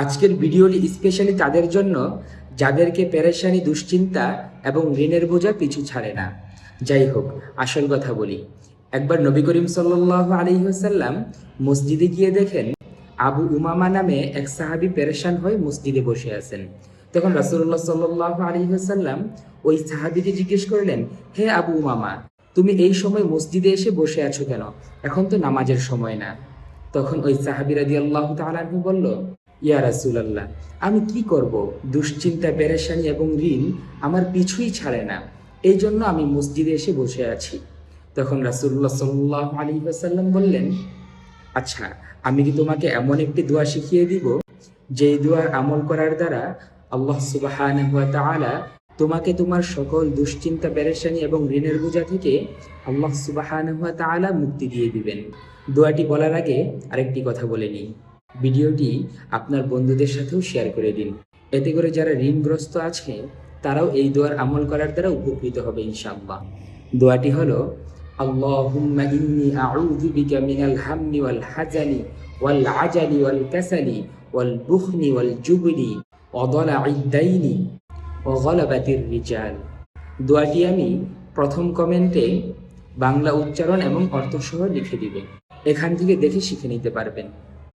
আজকের ভিডিওটি স্পেশালি তাদের জন্য যাদেরকে পেরেশানি, দুশ্চিন্তা এবং ঋণের বোঝা পিছু ছাড়ে না। যাই হোক, আসল কথা বলি। একবার নবী করিম সাল্লাল্লাহু আলাইহি ওয়াসাল্লাম মসজিদে গিয়ে দেখেন আবু উমামা নামে এক সাহাবী পেরেশান হয়ে মসজিদে বসে আছেন। তখন রাসূলুল্লাহ সাল্লাল্লাহু আলাইহি ওয়াসাল্লাম ওই সাহাবীকে জিজ্ঞেস করলেন, হে আবু উমামা, তুমি এই সময় মসজিদে এসে বসে আছো কেন? এখন তো নামাজের সময় না। তখন ওই সাহাবী রাদিয়াল্লাহু তাআলা আনহু বলল, ইয়া রাসূলুল্লাহ, আমি কি করব? দুশ্চিন্তা, পেরেশানি এবং ঋণ আমার পিছুই ছাড়ে না, এই জন্য আমি মসজিদে এসে বসে আছি। তখন রাসূলুল্লাহ সাল্লাল্লাহু আলাইহি ওয়াসাল্লাম বললেন, আচ্ছা, আমি কি তোমাকে এমন একটি দোয়া শিখিয়ে দিব যেই দোয়ার আমল করার দ্বারা আল্লাহ সুবহানাহু ওয়া তাআলা তোমাকে তোমার সকল দুশ্চিন্তা, পেরেশানি এবং ঋণের বোঝা থেকে আল্লাহ সুবহানাহু ওয়া তাআলা মুক্তি দিয়ে দিবেন। দোয়াটি বলার আগে আরেকটি কথা বলে নিই। ভিডিওটি আপনার বন্ধুদের সাথেও শেয়ার করে দিন। এতে করে যারা ঋণগ্রস্ত আছে তারাও এই দোয়ার আমল করার দ্বারা উপকৃত হবে ইনশাআল্লাহ। দোয়াটি হলো, আল্লাহুম্মা ইন্নী আউযু বিকা মিনাল হাম্মি ওয়াল হাজানি ওয়াল আজালি ওয়াল কাসালি ওয়াল বুখনি ওয়াল জুবনি ওয়া দালা'id দাইনি ওয়া গলাবাতির রিজাল। দোয়াটি আমি প্রথম কমেন্টে বাংলা উচ্চারণ এবং অর্থ সহ লিখে দিবেন। এখান থেকে দেখে শিখে নিতে পারবেন।